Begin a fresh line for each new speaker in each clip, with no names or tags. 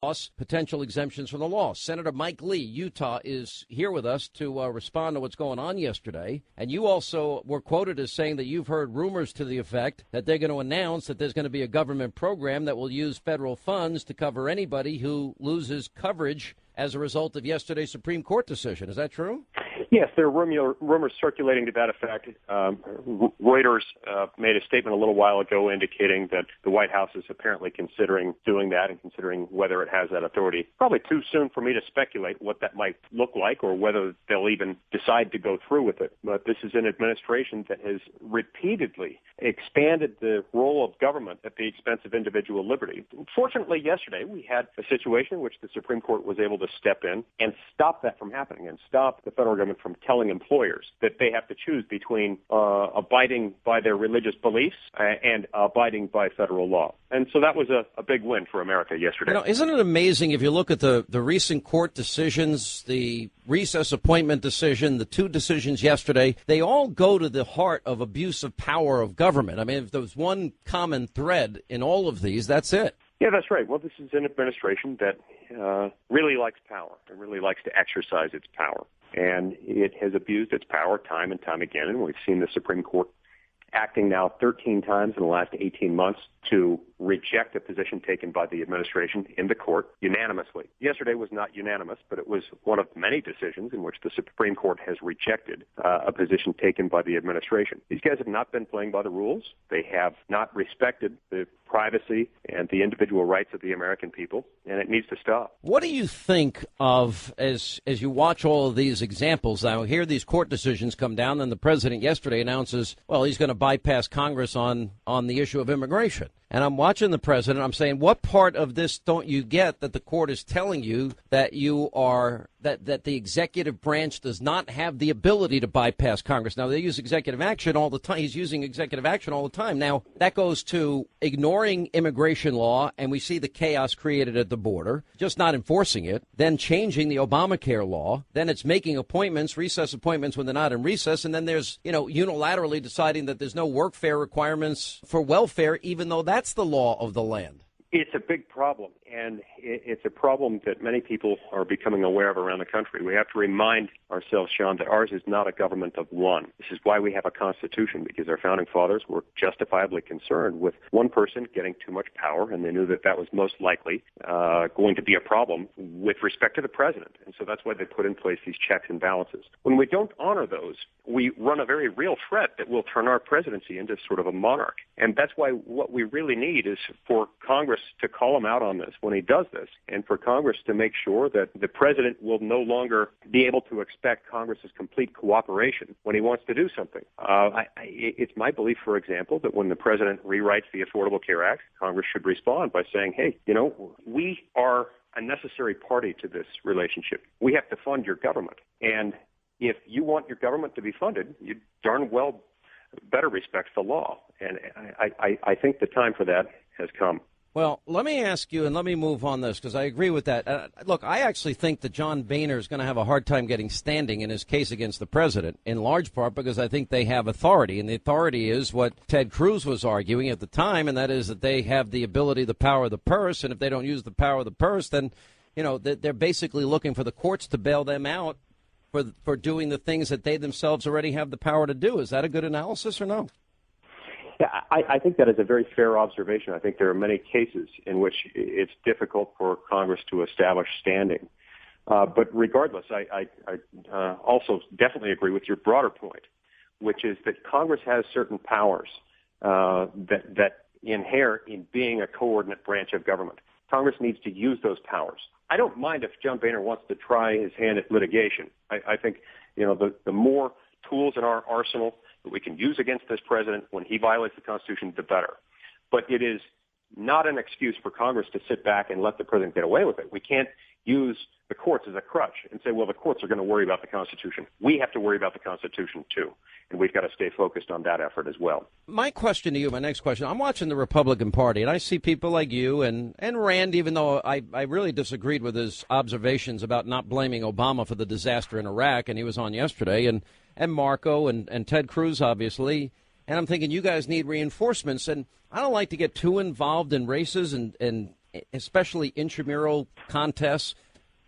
potential exemptions from the law. Senator Mike Lee, Utah, is here with us to respond to what's going on yesterday. And you also were quoted as saying that you've heard rumors to the effect that they're going to announce that there's going to be a government program that will use federal funds to cover anybody who loses coverage as a result of yesterday's Supreme Court decision. Is that true?
Yes, there are rumors circulating to that effect. Reuters made a statement a little while ago indicating that the White House is apparently considering doing that and considering whether it has that authority. Probably too soon for me to speculate what that might look like or whether they'll even decide to go through with it. But this is an administration that has repeatedly expanded the role of government at the expense of individual liberty. Fortunately, yesterday we had a situation in which the Supreme Court was able to step in and stop that from happening and stop the federal government from telling employers that they have to choose between abiding by their religious beliefs and abiding by federal law. And so that was a big win for America yesterday.
You know, isn't it amazing if you look at the recent court decisions, the recess appointment decision, the two decisions yesterday, they all go to the heart of abuse of power of government. I mean, if there's one common thread in all of these, that's it.
Yeah, that's right. Well, this is an administration that really likes power and really likes to exercise its power. And it has abused its power time and time again. And we've seen the Supreme Court acting now 13 times in the last 18 months to reject a position taken by the administration in the court unanimously. Yesterday was not unanimous, but it was one of many decisions in which the Supreme Court has rejected a position taken by the administration. These guys have not been playing by the rules. They have not respected the privacy and the individual rights of the American people, and it needs to stop.
What do you think of, as you watch all of these examples, now here these court decisions come down, and the president yesterday announces, well, he's going to bypass Congress on the issue of immigration. And I'm watching the president. I'm saying, what part of this don't you get that the court is telling you that you are that the executive branch does not have the ability to bypass Congress? Now, they use executive action all the time. He's using executive action all the time. Now, that goes to ignoring immigration law, and we see the chaos created at the border, just not enforcing it, then changing the Obamacare law, then it's making appointments, recess appointments when they're not in recess, and then there's, unilaterally deciding that there's no workfare requirements for welfare, even though that's the law of the land.
It's a big problem, and it's a problem that many people are becoming aware of around the country. We have to remind ourselves, Sean, that ours is not a government of one. This is why we have a constitution, because our founding fathers were justifiably concerned with one person getting too much power, and they knew that that was most likely going to be a problem with respect to the president. And so that's why they put in place these checks and balances. When we don't honor those, we run a very real threat that will turn our presidency into sort of a monarch. And that's why what we really need is for Congress to call him out on this when he does this, and for Congress to make sure that the president will no longer be able to expect Congress's complete cooperation when he wants to do something. It's my belief, for example, that when the president rewrites the Affordable Care Act, Congress should respond by saying, hey, we are a necessary party to this relationship. We have to fund your government. And if you want your government to be funded, you darn well better respect the law. And I think the time for that has come.
Well, let me ask you, and let me move on this, because I agree with that. Look, I actually think that John Boehner is going to have a hard time getting standing in his case against the president, in large part because I think they have authority, and the authority is what Ted Cruz was arguing at the time, and that is that they have the ability, the power of the purse, and if they don't use the power of the purse, then, they're basically looking for the courts to bail them out for doing the things that they themselves already have the power to do. Is that a good analysis or no?
Yeah, I think that is a very fair observation. I think there are many cases in which it's difficult for Congress to establish standing. But regardless, I also definitely agree with your broader point, which is that Congress has certain powers that inhere in being a coordinate branch of government. Congress needs to use those powers. I don't mind if John Boehner wants to try his hand at litigation. I think, the more tools in our arsenal that we can use against this president when he violates the Constitution, the better. But it is not an excuse for Congress to sit back and let the president get away with it. We can't use the courts as a crutch and say, well, the courts are going to worry about the Constitution. We have to worry about the Constitution, too. And we've got to stay focused on that effort as well.
My question to you, my next question, I'm watching the Republican Party, and I see people like you and Rand, even though I really disagreed with his observations about not blaming Obama for the disaster in Iraq, and he was on yesterday, and Marco and Ted Cruz, obviously. And I'm thinking you guys need reinforcements. And I don't like to get too involved in races and especially intramural contests,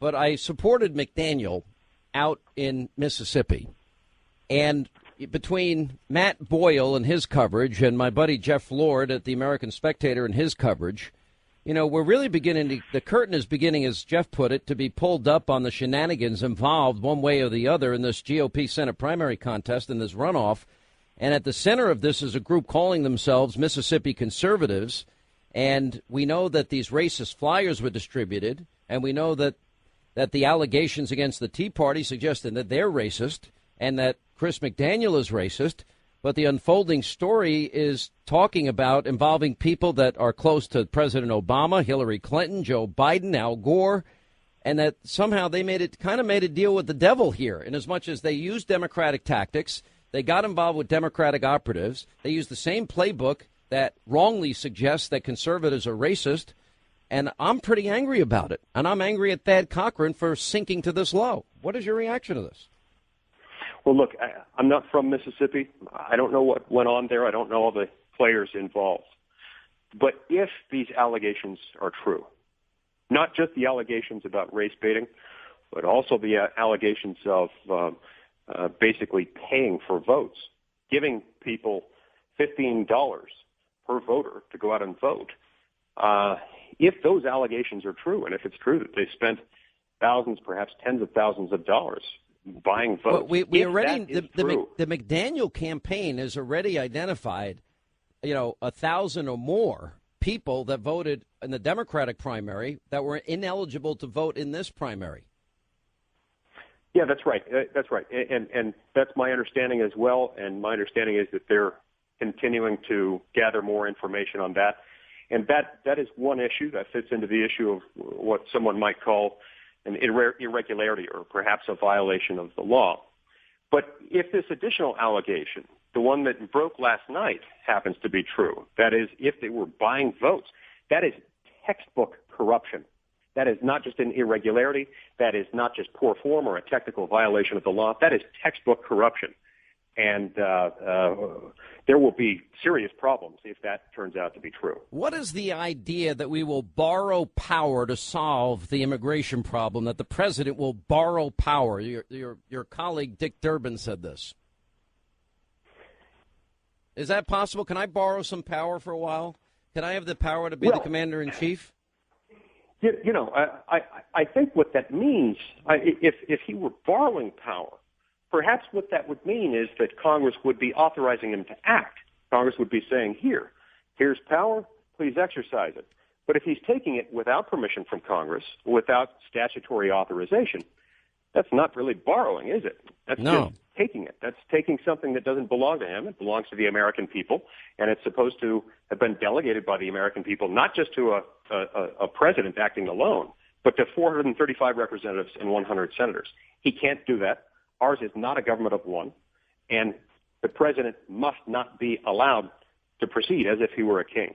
but I supported McDaniel out in Mississippi. And between Matt Boyle and his coverage and my buddy Jeff Lord at the American Spectator and his coverage, we're really the curtain is beginning, as Jeff put it, to be pulled up on the shenanigans involved one way or the other in this GOP Senate primary contest and this runoff. And at the center of this is a group calling themselves Mississippi Conservatives. And we know that these racist flyers were distributed. And we know that the allegations against the Tea Party suggesting that they're racist and that Chris McDaniel is racist. But the unfolding story is talking about involving people that are close to President Obama, Hillary Clinton, Joe Biden, Al Gore, and that somehow they made a deal with the devil here, in as much as they used Democratic tactics. They got involved with Democratic operatives. They used the same playbook that wrongly suggests that conservatives are racist. And I'm pretty angry about it. And I'm angry at Thad Cochran for sinking to this low. What is your reaction to this?
Well, look, I'm not from Mississippi. I don't know what went on there. I don't know all the players involved. But if these allegations are true, not just the allegations about race baiting, but also the allegations of basically paying for votes, giving people $15 per voter to go out and vote, if those allegations are true, and if it's true that they spent thousands, perhaps tens of thousands of dollars buying votes.
Well, we already the McDaniel campaign has already identified, 1,000 or more people that voted in the Democratic primary that were ineligible to vote in this primary.
Yeah, that's right. That's right, and that's my understanding as well. And my understanding is that they're continuing to gather more information on that, and that is one issue that fits into the issue of what someone might call an irregularity or perhaps a violation of the law. But if this additional allegation, the one that broke last night, happens to be true, that is, if they were buying votes, that is textbook corruption. That is not just an irregularity. That is not just poor form or a technical violation of the law. That is textbook corruption. And there will be serious problems if that turns out to be true.
What is the idea that we will borrow power to solve the immigration problem, that the president will borrow power? Your colleague Dick Durbin said this. Is that possible? Can I borrow some power for a while? Can I have the power to be the commander-in-chief?
I think what that means, if he were borrowing power, perhaps what that would mean is that Congress would be authorizing him to act. Congress would be saying, here's power, please exercise it. But if he's taking it without permission from Congress, without statutory authorization, that's not really borrowing, is it? That's just taking it. That's taking something that doesn't belong to him. It belongs to the American people, and it's supposed to have been delegated by the American people, not just to a president acting alone, but to 435 representatives and 100 senators. He can't do that. Ours is not a government of one, and the president must not be allowed to proceed as if he were a king.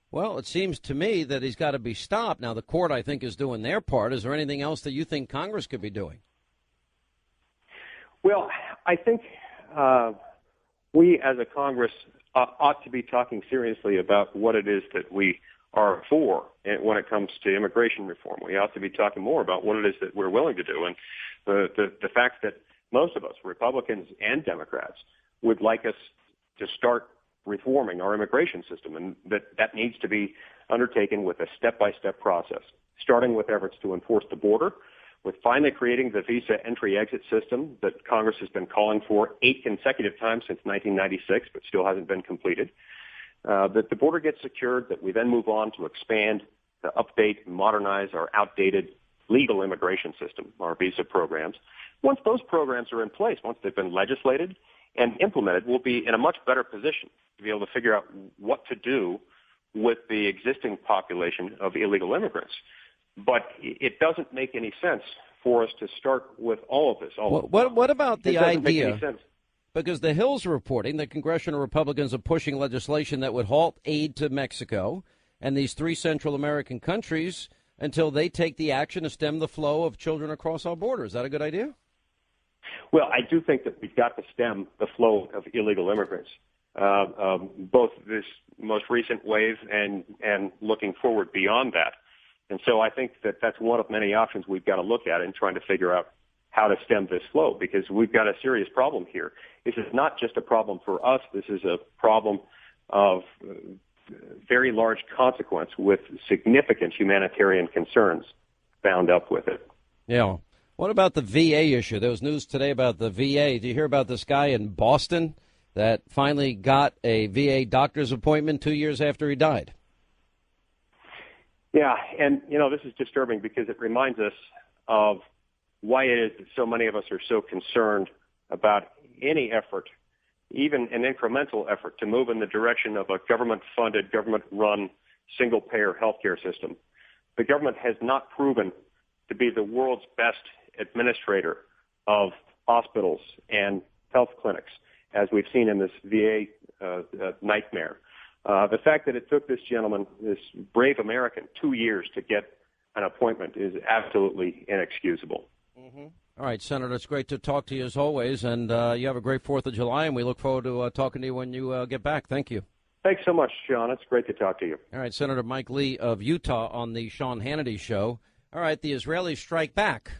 Well, it seems to me that he's got to be stopped. Now, the court, I think, is doing their part. Is there anything else that you think Congress could be doing?
Well, I think we as a Congress ought to be talking seriously about what it is that we are for when it comes to immigration reform. We ought to be talking more about what it is that we're willing to do. And the fact that most of us, Republicans and Democrats, would like us to start reforming our immigration system, and that needs to be undertaken with a step-by-step process, starting with efforts to enforce the border, with finally creating the visa entry-exit system that Congress has been calling for 8 consecutive times since 1996, but still hasn't been completed, that the border gets secured, that we then move on to expand, to update and modernize our outdated legal immigration system, our visa programs. Once those programs are in place, once they've been legislated and implemented, we'll be in a much better position to be able to figure out what to do with the existing population of illegal immigrants. But it doesn't make any sense for us to start with all of this.
What about the idea?
Make any sense.
Because the Hill's reporting that congressional Republicans are pushing legislation that would halt aid to Mexico and these 3 Central American countries until they take the action to stem the flow of children across our border. Is that a good idea?
Well, I do think that we've got to stem the flow of illegal immigrants. both this most recent wave and looking forward beyond that. And so I think that that's one of many options we've got to look at in trying to figure out how to stem this flow, because we've got a serious problem here. This is not just a problem for us. This is a problem of very large consequence with significant humanitarian concerns bound up with it.
Yeah. What about the VA issue? There was news today about the VA. Did you hear about this guy in Boston that finally got a VA doctor's appointment 2 years after he died?
Yeah, and, this is disturbing because it reminds us of why it is that so many of us are so concerned about any effort, even an incremental effort, to move in the direction of a government-funded, government-run, single-payer healthcare system. The government has not proven to be the world's best administrator of hospitals and health clinics, as we've seen in this VA nightmare. The fact that it took this gentleman, this brave American, 2 years to get an appointment is absolutely inexcusable.
Mm-hmm. All right, Senator, it's great to talk to you as always, and you have a great 4th of July, and we look forward to talking to you when you get back. Thank you.
Thanks so much, Sean. It's great to talk to you.
All right, Senator Mike Lee of Utah on the Sean Hannity Show. All right, the Israelis strike back.